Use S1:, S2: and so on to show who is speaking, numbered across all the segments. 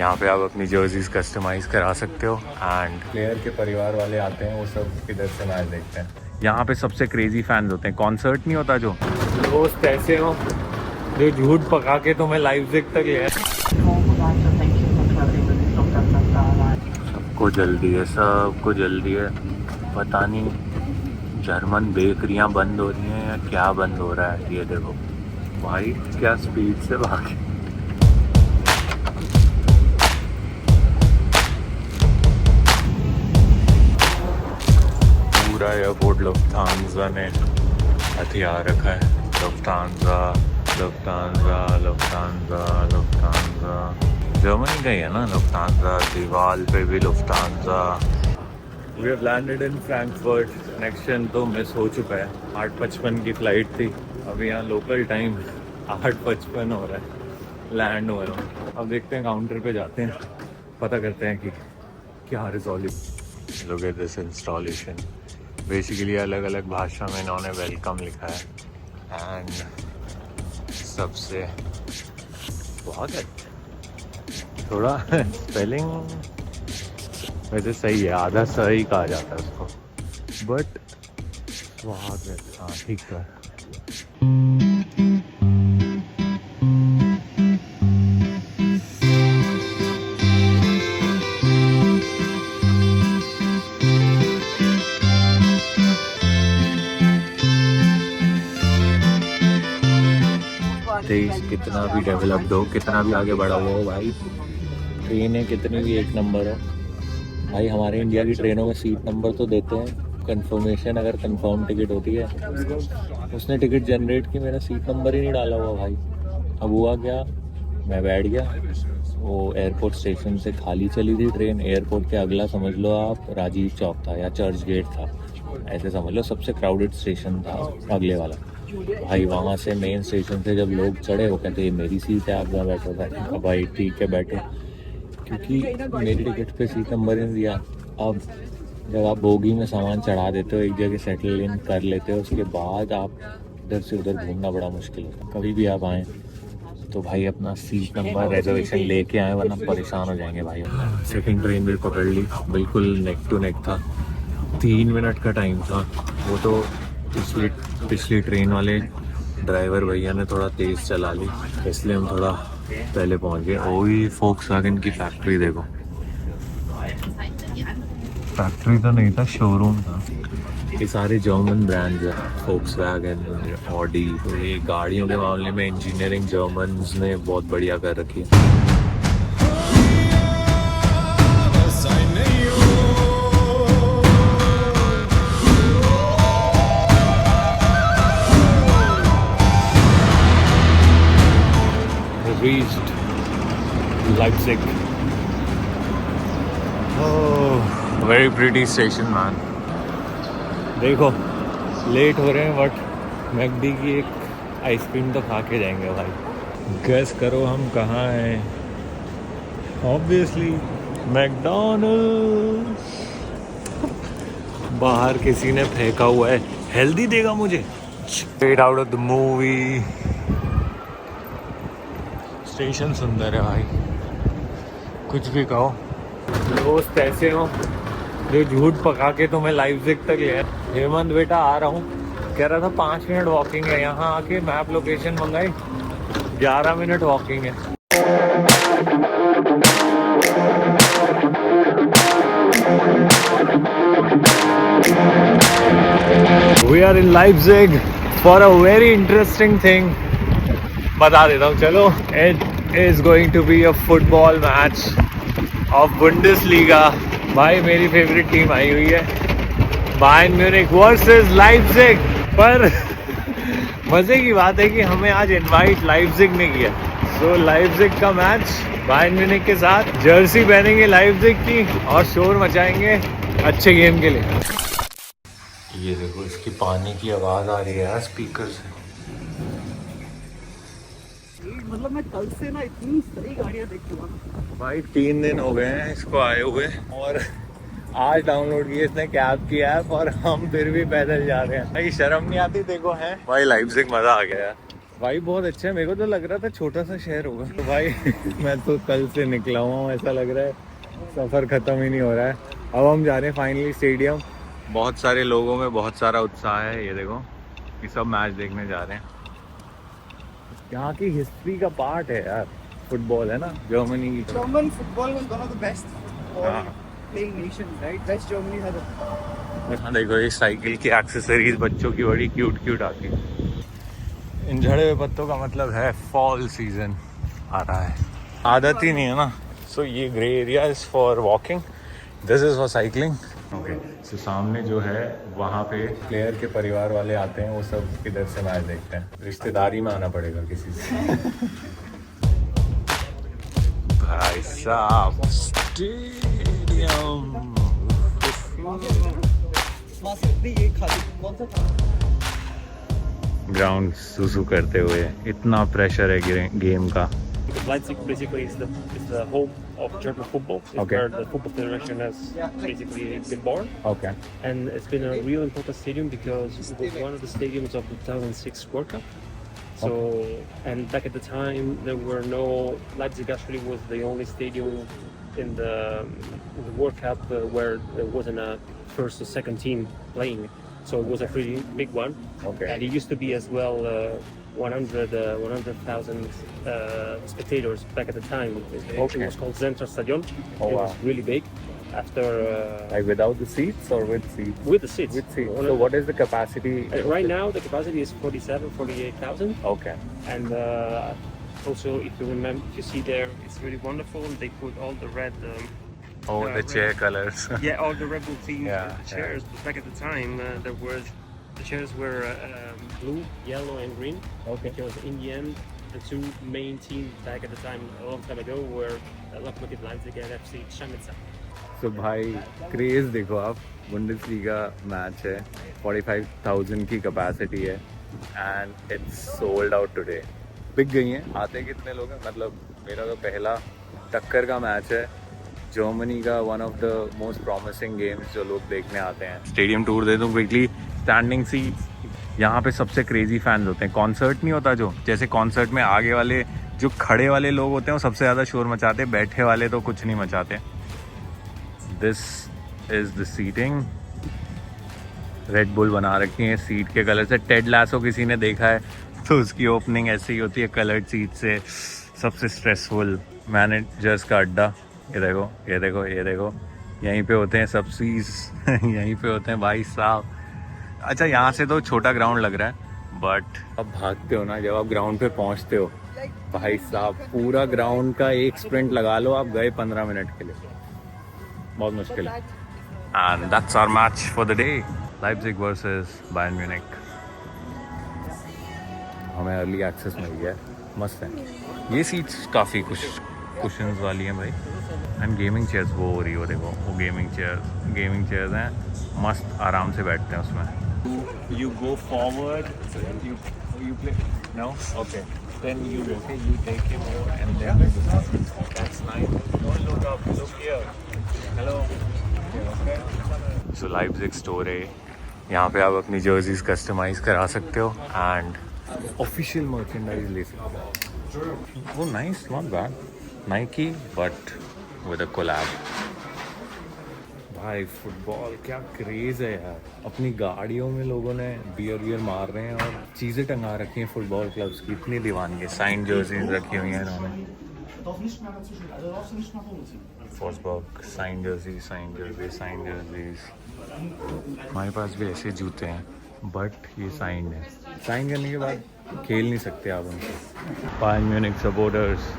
S1: यहाँ पे आप अपनी जर्सीज कस्टमाइज़ करा सकते हो एंड प्लेयर के परिवार वाले आते हैं, वो सब इधर से मैच देखते हैं। यहाँ पे सबसे क्रेजी फैंस होते हैं। कॉन्सर्ट नहीं होता जो, दोस्त ऐसे हो जो झूठ पका के तुम्हें लाइप्ज़िग तक ले। सबको जल्दी है, सबको जल्दी है। पता नहीं जर्मन बेकरियां बंद हो रही हैं या क्या बंद हो रहा है। ये देखो भाई क्या स्पीड से भागे। पूरा एयरपोर्ट लुफ्थांसा ने हथियार रखा है। Lufthansa Lufthansa Lufthansa Lufthansa, Germany का ही है ना लुफ्थांसा। दीवार पे भी Lufthansa. We have landed in Frankfurt. Connection तो मिस हो चुका है। 8:55 की फ़्लाइट थी। अभी यहाँ लोकल टाइम 8:55 हो रहा है। लैंड हुए हैं। अब देखते हैं, काउंटर पे जाते हैं, पता करते हैं कि क्या resolve. Look at this installation. Basically अलग अलग भाषा में इन्होंने वेलकम लिखा है एंड सबसे बहुत है। थोड़ा स्पेलिंग वैसे सही है, आधा सही कहा जाता है उसको, बट स्वागत हाँ ठीक है। देश कितना भी डेवलप्ड हो, कितना भी आगे बढ़ा हुआ हो भाई, ट्रेनें कितनी भी एक नंबर हो भाई, हमारे इंडिया की ट्रेनों में सीट नंबर तो देते हैं। कंफर्मेशन अगर कंफर्म टिकट होती है, उसने टिकट जनरेट की, मेरा सीट नंबर ही नहीं डाला हुआ भाई। अब हुआ क्या, मैं बैठ गया, वो एयरपोर्ट स्टेशन से खाली चली थी ट्रेन। एयरपोर्ट के अगला समझ लो आप राजीव चौक था या चर्च गेट था, ऐसे समझ लो सबसे क्राउडेड स्टेशन था अगले वाला भाई। वहाँ से मेन स्टेशन से जब लोग चढ़े, वो कहते ये मेरी सीट है, आप जहाँ बैठो था। भाई ठीक है बैठो, क्योंकि मेरी टिकट पे सीट नंबर नहीं दिया। अब जब आप बोगी में सामान चढ़ा देते हो, एक जगह सेटल इन कर लेते हो, उसके बाद आप इधर से उधर घूमना बड़ा मुश्किल होता है। कभी भी आप आएँ तो भाई अपना सीट नंबर रिजर्वेशन लेके आए, वरना परेशान हो जाएंगे भाई। सेकंड ट्रेन भी पकड़ ली, बिल्कुल नेक टू नेक था। 3 मिनट का टाइम था। वो तो पिछली ट्रेन वाले ड्राइवर भैया ने थोड़ा तेज़ चला ली, इसलिए हम थोड़ा पहले पहुंच गए। वही फोक्सवैगन की फैक्ट्री देखो, फैक्ट्री तो नहीं था, शोरूम था। ये सारे जर्मन ब्रांड्स हैं, फोक्सवैगन, ऑडी। तो ये गाड़ियों के मामले में इंजीनियरिंग जर्मन्स ने बहुत बढ़िया कर रखी है। Reached Leipzig. Oh, very pretty station man. देखो लेट हो रहे हैं, बट मैकडी की एक आइसक्रीम तो खा के जाएंगे भाई। गेस करो हम कहाँ हैं? Obviously McDonald's. बाहर किसी ने फेंका हुआ है, हेल्दी देगा मुझे। Straight out of the movie. Station सुंदर है भाई, कुछ भी कहो। दोस्त ऐसे हो जो झूठ पका के तुम्हें लाइप्ज़िग तक ले। हेमंत बेटा आ रहा हूँ, कह रहा था 5 मिनट वॉकिंग है। यहाँ आके मैप लोकेशन मंगाई, 11 मिनट वॉकिंग है। We are in Leipzig for a very interesting thing. बता देता हूँ चलो। It is going to be a football match of Bundesliga। भाई मेरी फेवरेट टीम आई हुई है, बायर्न म्यूनिख वर्सेस लाइप्ज़िग। पर मज़े की बात है कि हमें आज इनवाइट लाइप्ज़िग ने किया। सो लाइप्ज़िग का मैच बायर्न म्यूनिख के साथ, जर्सी पहनेंगे लाइप्ज़िग की और शोर मचाएंगे अच्छे गेम के लिए। ये देखो इसकी पानी की आवाज़ आ रही है यार स्पीकर से।
S2: मतलब मैं कल से ना इतनी सारी गाड़ियाँ देख चुका
S1: भाई 3 दिन हो गए हैं इसको आए हुए, और आज डाउनलोड की इसने कैब की ऐप, और हम फिर भी पैदल जा रहे हैं। भाई शर्म नहीं आती? देखो है भाई लाइप्ज़िग, मजा आ गया यार। भाई बहुत अच्छा है, मेरे को तो लग रहा था छोटा सा शहर होगा। तो भाई मैं तो कल से निकला हुआ हूँ, ऐसा लग रहा है सफ़र ख़त्म ही नहीं हो रहा है। अब हम जा रहे हैं फाइनली स्टेडियम। बहुत सारे लोगों में बहुत सारा उत्साह है, ये देखो ये सब मैच देखने जा रहे हैं। यहाँ की हिस्ट्री का पार्ट है यार फुटबॉल, है ना, जर्मनी की।
S2: German football was one of the best
S1: हाँ।
S2: playing nations, right? West Germany had a
S1: हाँ, देखो ये साइकिल की एक्सेसरीज बच्चों की बड़ी क्यूट क्यूट आती है। इन झड़े हुए पत्तों का मतलब है फॉल सीजन आ रहा है। आदत ही नहीं है ना। सो ये grey area is for walking, this is for cycling. Okay, so सामने जो है वहाँ पे प्लेयर के परिवार वाले आते हैं, वो सब इधर से मैच देखते हैं। रिश्तेदारी में आना पड़ेगा किसी से। भाई साहब स्टेडियम
S2: ये खाली कौन सा था?
S1: ग्राउंड सुसु करते हुए, इतना प्रेशर है गेम का।
S3: Leipzig basically is the home of German football. It's
S1: Okay.
S3: where the Football Federation has basically been born.
S1: Okay
S3: And it's been a real important stadium because it was one of the stadiums of the 2006 World Cup. So, and back at the time, there were no, Leipzig actually was the only stadium in the World Cup where there wasn't a first or second team playing. So it was a pretty big one.
S1: Okay.
S3: And it used to be as well 100,000 spectators back at the time. It
S1: Okay.
S3: was called Zentra Stadion.
S1: Oh,
S3: It
S1: wow.
S3: was really big. After
S1: Like without the seats or with seats?
S3: with the seats.
S1: With seats. So what is the capacity?
S3: Right now the capacity is 48,000.
S1: Okay.
S3: And also, if you remember, if you see there, it's really wonderful. They put all the red,
S1: Oh, the chair colors.
S3: yeah, all the red blue themes
S1: Yeah,
S3: on the chairs. But back at the time, the chairs were blue, yellow, and green.
S1: Okay.
S3: Because in the end, the two main teams back at the time, a long time ago, were Lokomotiv Leipzig and FC Chemnitz.
S1: So भाई craze देखो आप, Bundesliga match है, 45,000 की capacity है and it's sold out today. बिक गई हैं। आते कितने लोग हैं, मतलब मेरा तो पहला टक्कर का मैच है, जर्मनी का one of the most promising games जो लोग देखने आते हैं। स्टेडियम टूर दे दूँ क्विकली। स्टैंडिंग सीट, यहाँ पे सबसे क्रेजी फैंस होते हैं। कॉन्सर्ट नहीं होता जो, जैसे कॉन्सर्ट में आगे वाले जो खड़े वाले लोग होते हैं वो सबसे ज़्यादा शोर मचाते हैं, बैठे वाले तो कुछ नहीं मचाते। This is the seating, Red Bull बना रखी है सीट के कलर से। टेड लासो किसी ने देखा है तो उसकी ओपनिंग ऐसे ही होती है, कलर्ड सीट से। सबसे स्ट्रेसफुल मैनेजर्स का अड्डा, ये देखो ये देखो ये देखो, यहीं पे होते हैं सब चीज़ यहीं पे होते हैं भाई साहब। अच्छा यहाँ से तो छोटा ग्राउंड लग रहा है, बट अब भागते हो ना, जब आप ग्राउंड पे पहुँचते हो भाई साहब, पूरा ग्राउंड का एक स्प्रिंट लगा लो, आप गए 15 मिनट के लिए। बहुत मुश्किल है। And that's our match for the day, Leipzig versus Bayern Munich. हमें अर्ली एक्सेस मिल गया है, मस्त है। ये सीट्स काफ़ी कुछ कुशन्स वाली हैं भाई। एंड गेमिंग चेयर्स वो हो रही हो, देखो वो गेमिंग चेयर्स हैं, मस्त आराम से बैठते हैं उसमें। You go forward, you play. No, okay. Then you take him over and then that's nice. Don't look up, look here. Hello. Okay. So Leipzig store है, यहाँ पे आप अपनी जर्सीज कस्टमाइज करा सकते हो एंड ऑफिशियल मर्चेंडाइज ले सकते हो। वो nice, not bad, Nike but with a collab. भाई फुटबॉल क्या क्रेज़ है यार। अपनी गाड़ियों में लोगों ने बियर मार रहे हैं और चीज़ें टंगा रखी हैं फुटबॉल क्लब्स की, इतनी दीवानगी है। साइन जर्सीज रखी हुई हैं इन्होंने, फॉर्सबर्ग साइन जर्सीज। हमारे पास भी ऐसे जूते हैं बट ये साइन है। साइन करने के बाद खेल नहीं सकते आप उनसे। बायर्न म्यूनिख सपोर्टर्स,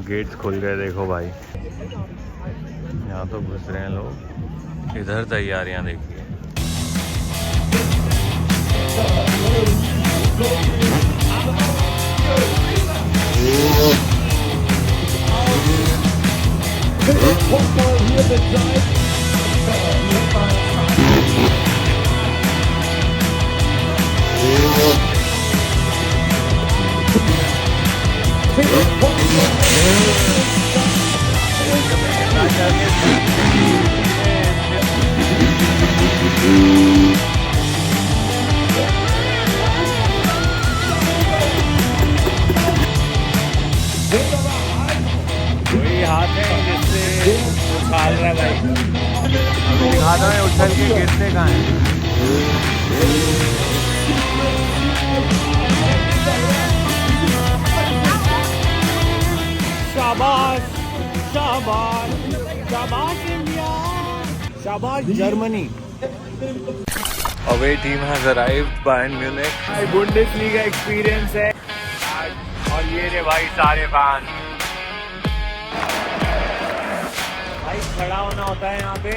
S1: गेट्स खुल गए देखो भाई, यहाँ तो घुस रहे हैं लोग। इधर तैयारियां देखिए। है भाई। दिखा दो ये उछल के गिरते कहाँ हैं। शाबाश शाबाश शाबाश इंडिया, शाबाश Germany. Away team has arrived, Bayern Munich. Bundesliga experience है और ये रे भाई सारे फैन। भाई खड़ा होना होता है यहाँ पे।